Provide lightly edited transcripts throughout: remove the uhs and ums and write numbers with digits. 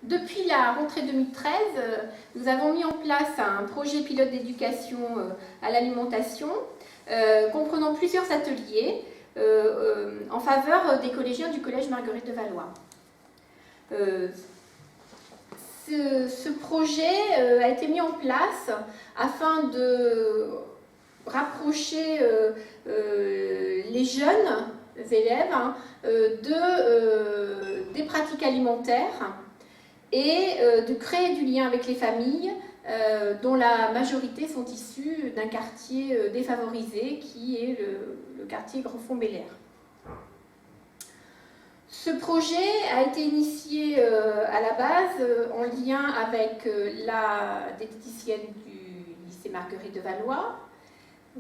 Depuis la rentrée 2013, nous avons mis en place un projet pilote d'éducation à l'alimentation, comprenant plusieurs ateliers en faveur des collégiens du collège Marguerite de Valois. Ce projet a été mis en place afin de rapprocher les jeunes élèves des pratiques alimentaires et de créer du lien avec les familles dont la majorité sont issues d'un quartier défavorisé qui est le quartier Grandfond-Bel-Air. Ce projet a été initié à la base en lien avec la diététicienne du lycée Marguerite de Valois,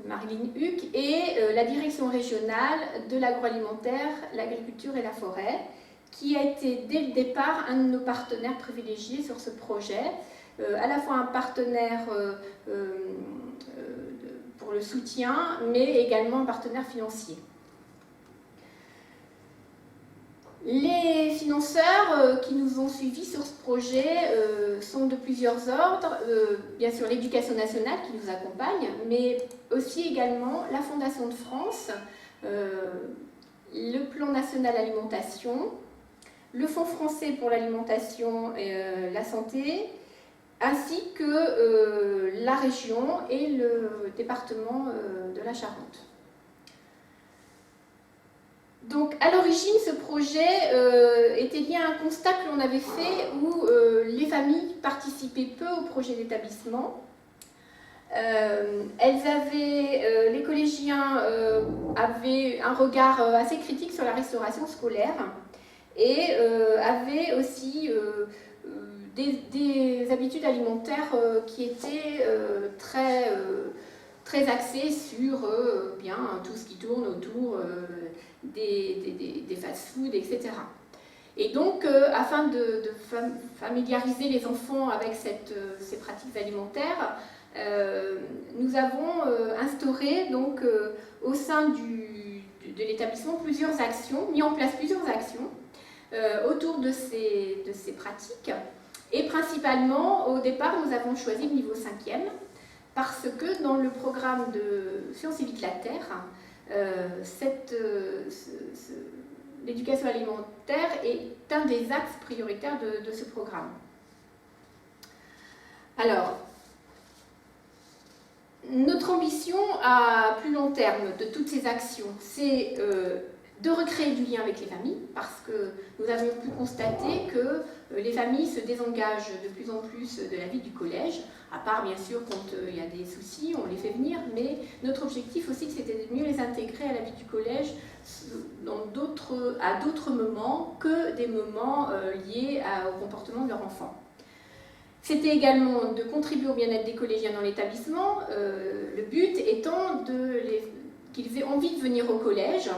Marilyn Huck, et la direction régionale de l'agroalimentaire, l'agriculture et la forêt, qui a été dès le départ un de nos partenaires privilégiés sur ce projet, à la fois un partenaire pour le soutien, mais également un partenaire financier. Les financeurs qui nous ont suivis sur ce projet sont de plusieurs ordres. Bien sûr, l'Éducation nationale qui nous accompagne, mais aussi également la Fondation de France, le Plan national alimentation, le Fonds français pour l'alimentation et la santé, ainsi que la région et le département de la Charente. Donc, à l'origine, ce projet était lié à un constat que l'on avait fait où les familles participaient peu au projet d'établissement. Les collégiens avaient un regard assez critique sur la restauration scolaire et avaient aussi des habitudes alimentaires qui étaient très axées sur tout ce qui tourne autour des fast-foods, etc. Et donc, afin de familiariser les enfants avec ces pratiques alimentaires, nous avons instauré donc, au sein de l'établissement plusieurs actions, mis en place plusieurs actions autour de ces pratiques. Et principalement, au départ, nous avons choisi le niveau 5e parce que dans le programme de Sciences civiques la Terre, l'éducation alimentaire est un des axes prioritaires de ce programme. Alors, notre ambition à plus long terme de toutes ces actions, c'est de recréer du lien avec les familles, parce que nous avons pu constater que les familles se désengagent de plus en plus de la vie du collège, à part bien sûr quand il y a des soucis, on les fait venir, mais notre objectif aussi c'était de mieux les intégrer à la vie du collège à d'autres moments que des moments liés au comportement de leur enfant. C'était également de contribuer au bien-être des collégiens dans l'établissement, le but étant qu'ils aient envie de venir au collège.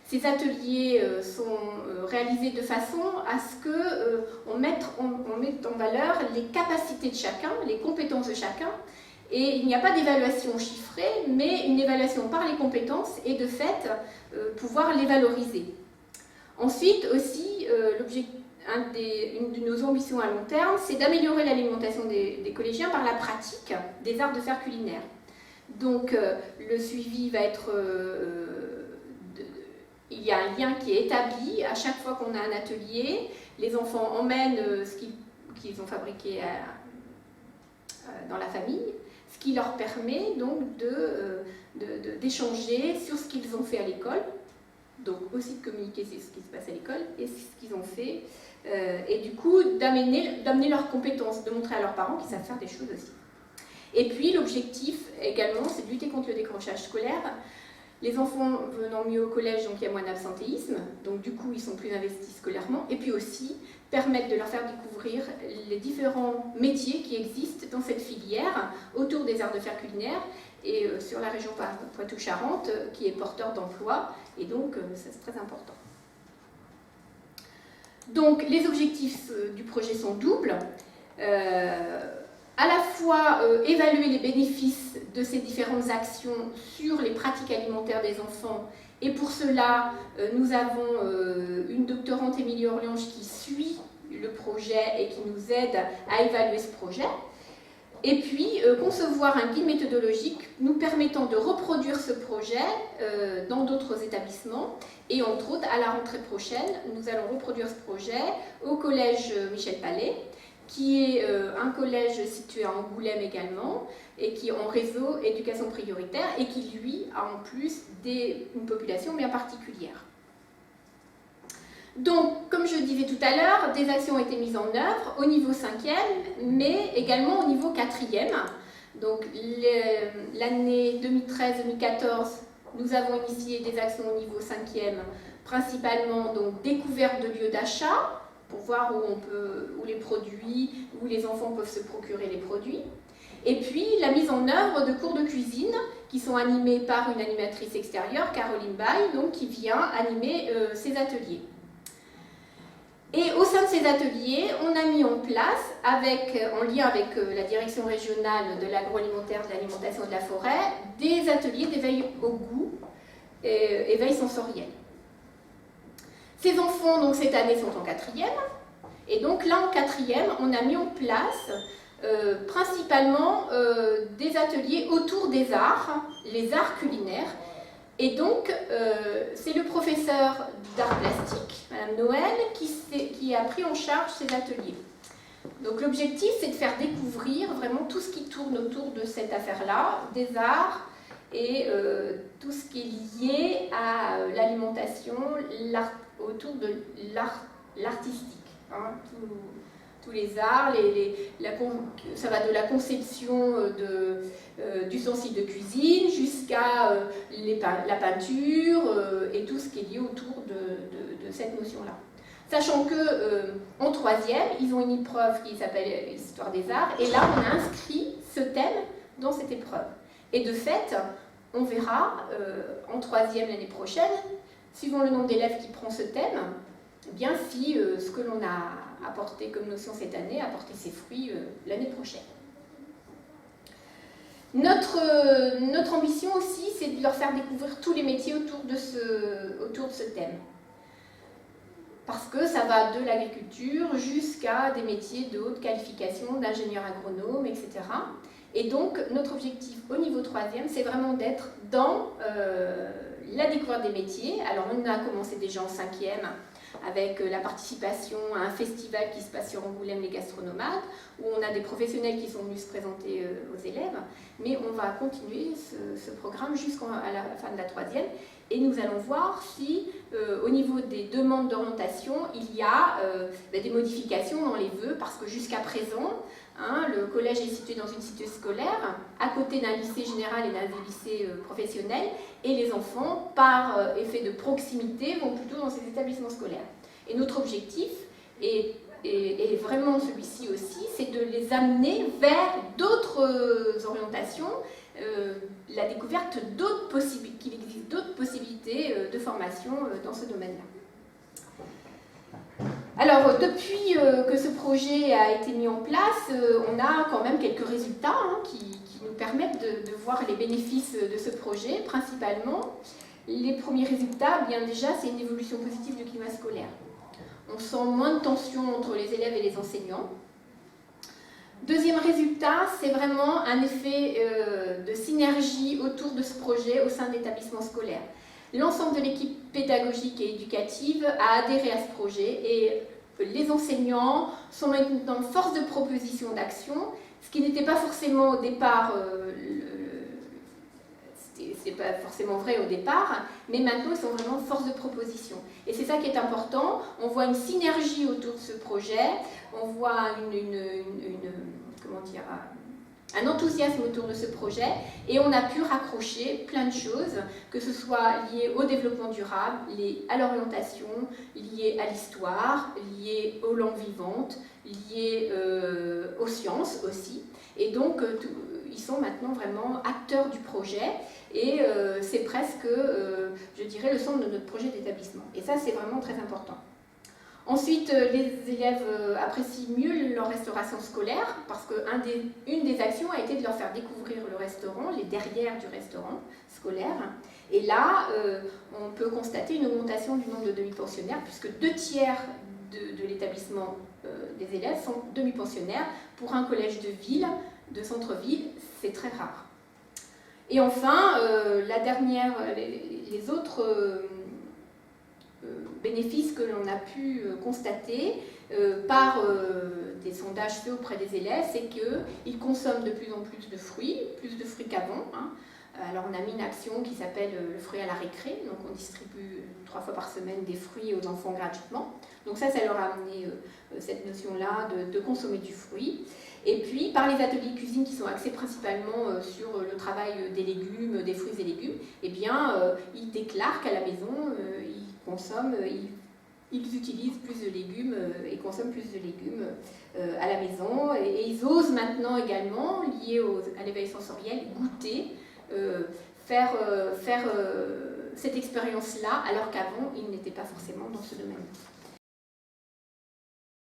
Ces ateliers sont réalisés de façon à ce qu'on mette en valeur les capacités de chacun, les compétences de chacun, et il n'y a pas d'évaluation chiffrée, mais une évaluation par les compétences et de fait pouvoir les valoriser. Ensuite aussi, une de nos ambitions à long terme, c'est d'améliorer l'alimentation des collégiens par la pratique des arts de faire culinaires. Donc le suivi va être... il y a un lien qui est établi à chaque fois qu'on a un atelier. Les enfants emmènent ce qu'ils ont fabriqué dans la famille, ce qui leur permet donc d'échanger sur ce qu'ils ont fait à l'école, donc aussi de communiquer sur ce qui se passe à l'école et ce qu'ils ont fait, et du coup d'amener leurs compétences, de montrer à leurs parents qu'ils savent faire des choses aussi. Et puis l'objectif également, c'est de lutter contre le décrochage scolaire. Les enfants venant mieux au collège, donc il y a moins d'absentéisme, donc du coup ils sont plus investis scolairement, et puis aussi permettre de leur faire découvrir les différents métiers qui existent dans cette filière autour des arts de faire culinaire et sur la région Poitou-Charentes qui est porteur d'emploi, et donc ça c'est très important. Donc les objectifs du projet sont doubles. À la fois évaluer les bénéfices de ces différentes actions sur les pratiques alimentaires des enfants, et pour cela nous avons une doctorante Émilie Orliange qui suit le projet et qui nous aide à évaluer ce projet. Et puis, concevoir un guide méthodologique nous permettant de reproduire ce projet dans d'autres établissements. Et entre autres, à la rentrée prochaine, nous allons reproduire ce projet au collège Michel Palais, qui est un collège situé à Angoulême également, et qui est en réseau éducation prioritaire, et qui, lui, a en plus une population bien particulière. Donc, comme je disais tout à l'heure, des actions ont été mises en œuvre au niveau 5e, mais également au niveau 4e. Donc, l'année 2013-2014, nous avons initié des actions au niveau 5e, principalement donc, découverte de lieux d'achat, pour voir où les produits, où les enfants peuvent se procurer les produits. Et puis, la mise en œuvre de cours de cuisine, qui sont animés par une animatrice extérieure, Caroline Bay, donc, qui vient animer ces ateliers. Et au sein de ces ateliers, on a mis en place, en lien avec la direction régionale de l'agroalimentaire, de l'alimentation et de la forêt, des ateliers d'éveil au goût, éveil sensoriel. Ces enfants, donc, cette année, sont en 4e. Et donc là, en 4e, on a mis en place principalement des ateliers autour des arts, les arts culinaires. Et donc, c'est le professeur d'art plastique, Madame Noël, qui a pris en charge ces ateliers. Donc l'objectif, c'est de faire découvrir vraiment tout ce qui tourne autour de cette affaire-là, des arts et tout ce qui est lié à l'alimentation, autour de l'artistique. Hein, tous les arts, ça va de la conception d'ustensiles de cuisine jusqu'à la peinture et tout ce qui est lié autour de cette notion-là. Sachant qu'en 3e, ils ont une épreuve qui s'appelle Histoire des arts, et là, on a inscrit ce thème dans cette épreuve. Et de fait, on verra en 3e l'année prochaine, suivant le nombre d'élèves qui prend ce thème, eh bien si ce que l'on a apporté comme notion cette année a porté ses fruits l'année prochaine. Notre ambition aussi, c'est de leur faire découvrir tous les métiers autour de ce thème. Parce que ça va de l'agriculture jusqu'à des métiers de haute qualification, d'ingénieur agronome, etc. Et donc, notre objectif au niveau 3e, c'est vraiment d'être dans la découverte des métiers. Alors, on a commencé déjà en 5e avec la participation à un festival qui se passe sur Angoulême, les gastronomades, où on a des professionnels qui sont venus se présenter aux élèves. Mais on va continuer ce programme jusqu'à la fin de la 3e. Et nous allons voir si, au niveau des demandes d'orientation, il y a des modifications dans les vœux, parce que jusqu'à présent, hein, le collège est situé dans une cité scolaire, à côté d'un lycée général et d'un lycée professionnel, et les enfants, par effet de proximité, vont plutôt dans ces établissements scolaires. Et notre objectif est vraiment celui-ci aussi, c'est de les amener vers d'autres orientations, la découverte qu'il existe d'autres possibilités de formation dans ce domaine-là. Alors, depuis que ce projet a été mis en place, on a quand même quelques résultats qui nous permettent de voir les bénéfices de ce projet. Principalement, les premiers résultats, bien déjà, c'est une évolution positive du climat scolaire. On sent moins de tension entre les élèves et les enseignants. Deuxième résultat, c'est vraiment un effet de synergie autour de ce projet au sein de l'établissement scolaire. L'ensemble de l'équipe pédagogique et éducative a adhéré à ce projet et les enseignants sont maintenant force de proposition d'action, ce qui n'était pas forcément au départ, c'est pas forcément vrai au départ, mais maintenant ils sont vraiment force de proposition. Et c'est ça qui est important, on voit une synergie autour de ce projet, on voit un enthousiasme autour de ce projet, et on a pu raccrocher plein de choses, que ce soit lié au développement durable, lié à l'orientation, lié à l'histoire, lié aux langues vivantes, lié aux sciences aussi. Et donc, ils sont maintenant vraiment acteurs du projet, et c'est presque, je dirais, le centre de notre projet d'établissement. Et ça, c'est vraiment très important. Ensuite, les élèves apprécient mieux leur restauration scolaire parce qu'une des actions a été de leur faire découvrir le restaurant, les derrières du restaurant scolaire. Et là, on peut constater une augmentation du nombre de demi-pensionnaires puisque 2/3 de l'établissement des élèves sont demi-pensionnaires. Pour un collège de ville, de centre-ville, c'est très rare. Et enfin, les autres bénéfices que l'on a pu constater par des sondages faits auprès des élèves, c'est qu'ils consomment de plus en plus de fruits qu'avant. Hein. Alors on a mis une action qui s'appelle le fruit à la récré, donc on distribue 3 fois par semaine des fruits aux enfants gratuitement. Donc ça leur a amené cette notion-là de consommer du fruit. Et puis par les ateliers cuisine qui sont axés principalement sur le travail des légumes, des fruits et légumes, eh bien ils déclarent qu'à la maison, ils utilisent plus de légumes et consomment plus de légumes à la maison. Et ils osent maintenant également, lié à l'éveil sensoriel, goûter, faire cette expérience-là, alors qu'avant, ils n'étaient pas forcément dans ce domaine-là.